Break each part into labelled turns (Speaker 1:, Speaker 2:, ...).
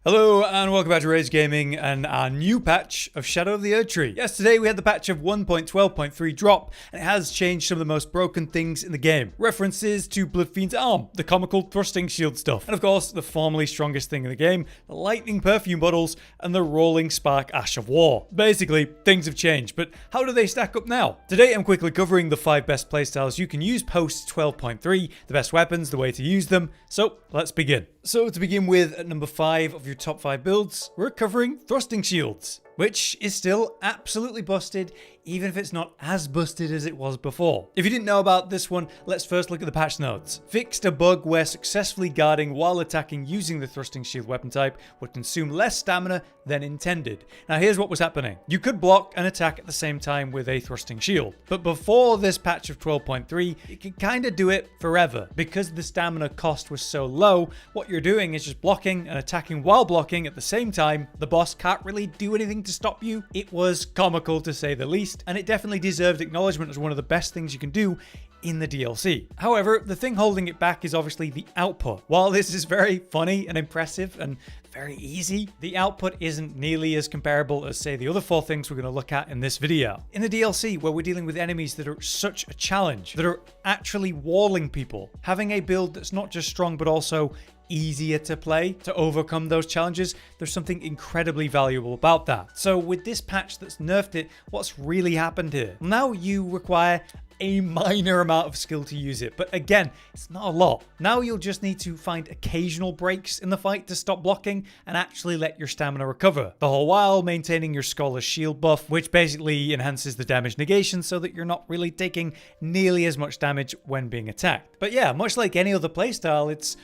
Speaker 1: Hello and welcome back to Rage Gaming and our new patch of Shadow of the Erdtree. Yesterday we had the patch of 1.12.3 drop and it has changed some of the most broken things in the game. References to bloodfiend's arm, the comical thrusting shield stuff, and of course the formerly strongest thing in the game, the lightning perfume bottles and the rolling spark ash of war. Basically, things have changed, but how do they stack up now? Today I'm quickly covering the 5 best playstyles you can use post 12.3, the best weapons, the way to use them, so let's begin. So to begin with, at number 5 of your top 5 builds, we're covering thrusting shields, which is still absolutely busted, even if it's not as busted as it was before. If you didn't know about this one, let's first look at the patch notes. Fixed a bug where successfully guarding while attacking using the thrusting shield weapon type would consume less stamina than intended. Now here's what was happening. You could block and attack at the same time with a thrusting shield, but before this patch of 12.3, you could kind of do it forever. Because the stamina cost was so low, what you're doing is just blocking and attacking while blocking at the same time. The boss can't really do anything to stop you. It was comical to say the least, and it definitely deserved acknowledgement as one of the best things you can do in the DLC. However, the thing holding it back is obviously the output. While this is very funny and impressive and very easy, the output isn't nearly as comparable as, say, the other 4 things we're going to look at in this video. In the DLC, where we're dealing with enemies that are such a challenge, that are actually walling people, having a build that's not just strong but also easier to play to overcome those challenges, there's something incredibly valuable about that. So with this patch that's nerfed it, what's really happened here? Now you require a minor amount of skill to use it, but again, it's not a lot. Now you'll just need to find occasional breaks in the fight to stop blocking and actually let your stamina recover, the whole while maintaining your Scholar's Shield buff, which basically enhances the damage negation so that you're not really taking nearly as much damage when being attacked. But yeah, much like any other playstyle, it's,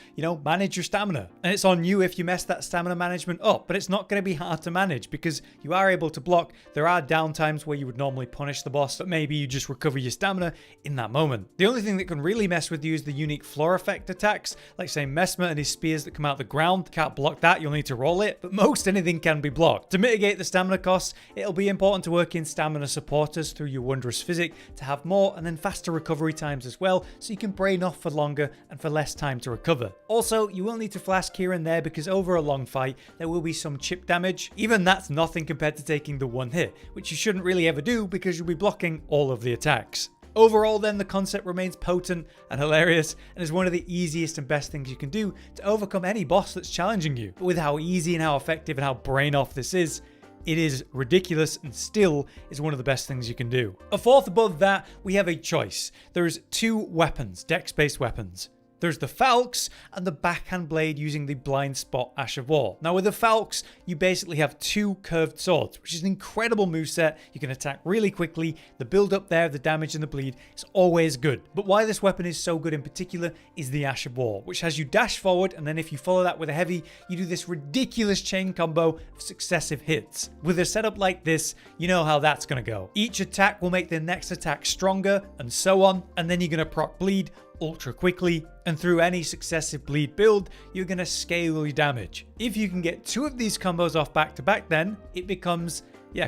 Speaker 1: manage your stamina. And it's on you if you mess that stamina management up, but it's not going to be hard to manage because you are able to block. There are downtimes where you would normally punish the boss, but maybe you just recover your stamina in that moment. The only thing that can really mess with you is the unique floor effect attacks, like say Messmer and his spears that come out the ground. Can't block that, you'll need to roll it, but most anything can be blocked. To mitigate the stamina costs, it'll be important to work in stamina supporters through your wondrous physic to have more and then faster recovery times as well, so you can brain off for longer and for less time to recover. Also, you will need to flask here and there because over a long fight, there will be some chip damage. Even that's nothing compared to taking the one hit, which you shouldn't really ever do because you'll be blocking all of the attacks. Overall then, the concept remains potent and hilarious and is one of the easiest and best things you can do to overcome any boss that's challenging you. But with how easy and how effective and how brain off this is, it is ridiculous and still is one of the best things you can do. A fourth above that, we have a choice. There's 2 weapons, dex-based weapons. There's the falx and the backhand blade using the blind spot ash of war. Now with the falx, you basically have 2 curved swords, which is an incredible moveset. You can attack really quickly. The build up there, the damage and the bleed is always good. But why this weapon is so good in particular is the ash of war, which has you dash forward, and then if you follow that with a heavy, you do this ridiculous chain combo of successive hits. With a setup like this, you know how that's going to go. Each attack will make the next attack stronger and so on, and then you're going to proc bleed ultra quickly, and through any successive bleed build, you're going to scale your damage. If you can get 2 of these combos off back to back, then it becomes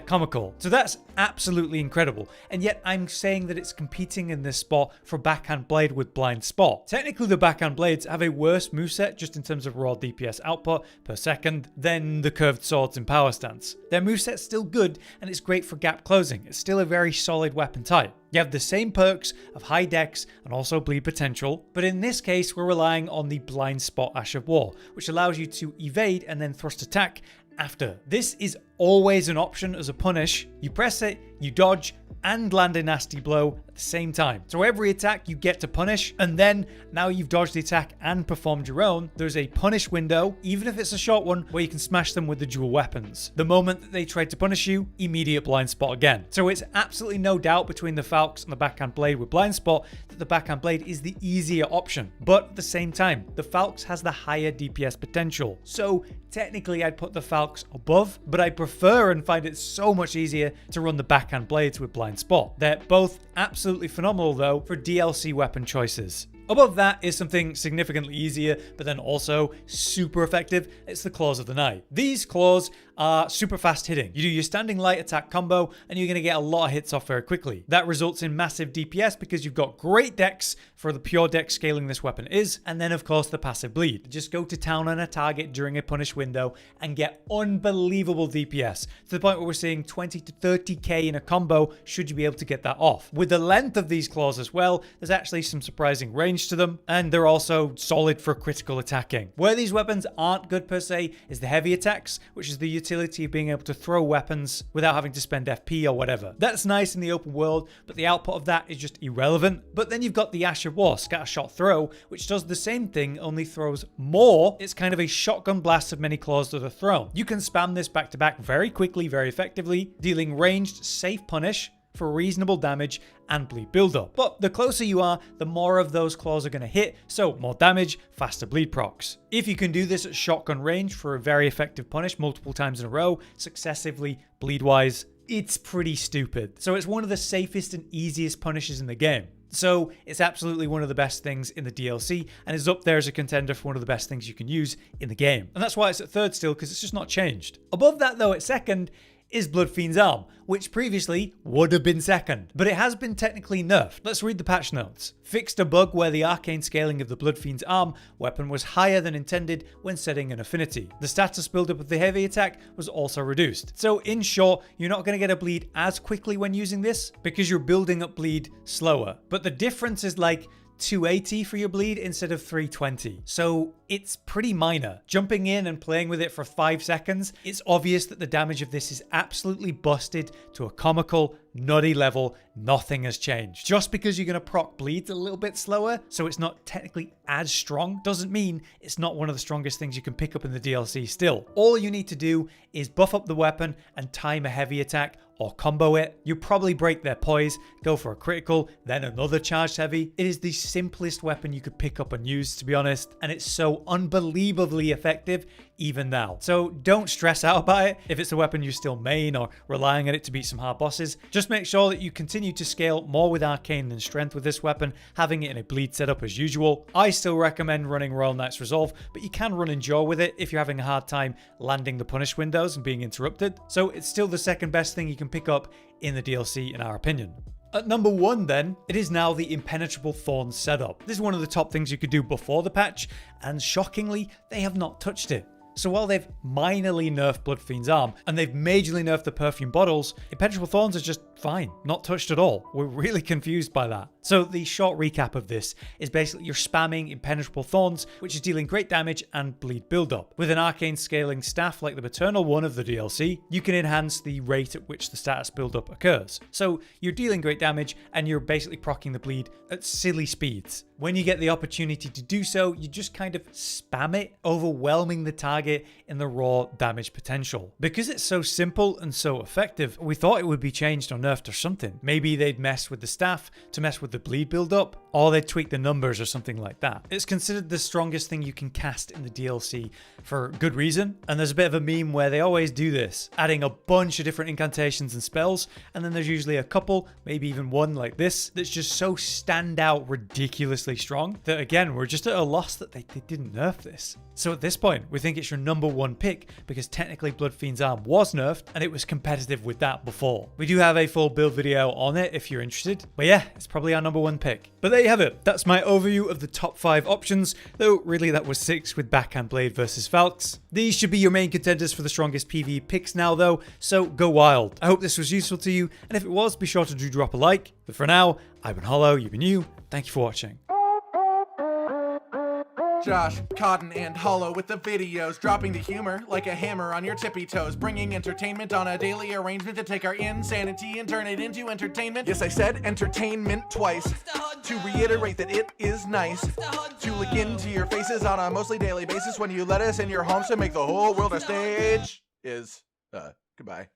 Speaker 1: comical. So that's absolutely incredible. And yet I'm saying that it's competing in this spot for backhand blade with blind spot. Technically the backhand blades have a worse moveset just in terms of raw DPS output per second than the curved swords in power stance. Their moveset's still good and it's great for gap closing. It's still a very solid weapon type. You have the same perks of high dex and also bleed potential, but in this case we're relying on the blind spot ash of war, which allows you to evade and then thrust attack after. This is always an option as a punish. You press it, you dodge, and land a nasty blow at the same time. So every attack you get to punish, and then now you've dodged the attack and performed your own, there's a punish window, even if it's a short one, where you can smash them with the dual weapons. The moment that they try to punish you, immediate blind spot again. So it's absolutely no doubt between the falx and the backhand blade with blind spot that the backhand blade is the easier option. But at the same time, the falx has the higher DPS potential. So technically I'd put the falx above, but I prefer and find it so much easier to run the backhand blades with blind spot. They're both absolutely phenomenal though for DLC weapon choices. Above that is something significantly easier, but then also super effective. It's the Claws of the Night. These claws are super fast hitting. You do your standing light attack combo and you're going to get a lot of hits off very quickly. That results in massive DPS because you've got great dex for the pure dex scaling this weapon is, and then of course the passive bleed. Just go to town on a target during a punish window and get unbelievable DPS to the point where we're seeing 20 to 30k in a combo should you be able to get that off. With the length of these claws as well, there's actually some surprising range to them, and they're also solid for critical attacking. Where these weapons aren't good per se is the heavy attacks, which is the utility of being able to throw weapons without having to spend FP or whatever. That's nice in the open world, but the output of that is just irrelevant. But then you've got the Ash of War Scattershot Throw, which does the same thing, only throws more. It's kind of a shotgun blast of many claws that are thrown. You can spam this back to back very quickly, very effectively, dealing ranged, safe punish for reasonable damage and bleed buildup. But the closer you are, the more of those claws are going to hit, so more damage, faster bleed procs. If you can do this at shotgun range for a very effective punish multiple times in a row, successively, bleed-wise, it's pretty stupid. So it's one of the safest and easiest punishes in the game. So it's absolutely one of the best things in the DLC and is up there as a contender for one of the best things you can use in the game. And that's why it's at third still, because it's just not changed. Above that though, at second, is Bloodfiend's arm, which previously would have been second, but it has been technically nerfed. Let's read the patch notes. Fixed a bug where the arcane scaling of the Bloodfiend's arm weapon was higher than intended when setting an affinity. The status buildup of the heavy attack was also reduced. So in short, you're not going to get a bleed as quickly when using this because you're building up bleed slower. But the difference is like 280 for your bleed instead of 320. So it's pretty minor. Jumping in and playing with it for 5 seconds, it's obvious that the damage of this is absolutely busted to a comical, nutty level. Nothing has changed. Just because you're going to proc bleeds a little bit slower, so it's not technically as strong, doesn't mean it's not one of the strongest things you can pick up in the DLC still. All you need to do is buff up the weapon and time a heavy attack or combo it. You probably break their poise, go for a critical, then another charged heavy. It is the simplest weapon you could pick up and use, to be honest, and it's so unbelievably effective even now. So don't stress out about it if it's a weapon you're still main or relying on it to beat some hard bosses. Just make sure that you continue to scale more with arcane than strength with this weapon, having it in a bleed setup as usual. I still recommend running Royal Knight's Resolve, but you can run Endure with it if you're having a hard time landing the punish windows and being interrupted. So it's still the second best thing you can pick up in the DLC in our opinion. At number 1 then, it is now the impenetrable thorns setup. This is one of the top things you could do before the patch, and shockingly, they have not touched it. So while they've minorly nerfed Bloodfiend's arm, and they've majorly nerfed the perfume bottles, impenetrable thorns are just fine, not touched at all. We're really confused by that. So the short recap of this is basically you're spamming impenetrable thorns, which is dealing great damage and bleed buildup. With an arcane scaling staff like the maternal one of the DLC, you can enhance the rate at which the status buildup occurs. So you're dealing great damage and you're basically proccing the bleed at silly speeds. When you get the opportunity to do so, you just kind of spam it, overwhelming the target in the raw damage potential. Because it's so simple and so effective, we thought it would be changed or nerfed or something. Maybe they'd mess with the staff to mess with the bleed buildup, or they'd tweak the numbers or something like that. It's considered the strongest thing you can cast in the DLC for good reason, and there's a bit of a meme where they always do this, adding a bunch of different incantations and spells, and then there's usually a couple, maybe even one like this, that's just so stand out ridiculously strong that again, we're just at a loss that they didn't nerf this. So at this point, we think it's your number 1 pick because technically Bloodfiend's arm was nerfed and it was competitive with that before. We do have a full build video on it if you're interested, but yeah, it's probably our number 1 pick. But there you have it. That's my overview of the top 5 options, though really that was 6 with backhand blade versus falx. These should be your main contenders for the strongest PvE picks now though, so go wild. I hope this was useful to you, and if it was, be sure to drop a like. But for now, I've been Hollow, you've been you. Thank you for watching.
Speaker 2: Josh, Cotton, and Hollow with the videos, dropping the humor like a hammer on your tippy toes, bringing entertainment on a daily arrangement to take our insanity and turn it into entertainment. Yes, I said entertainment twice, to reiterate that it is nice to look into your faces on a mostly daily basis when you let us in your homes to make the whole world a stage. Goodbye.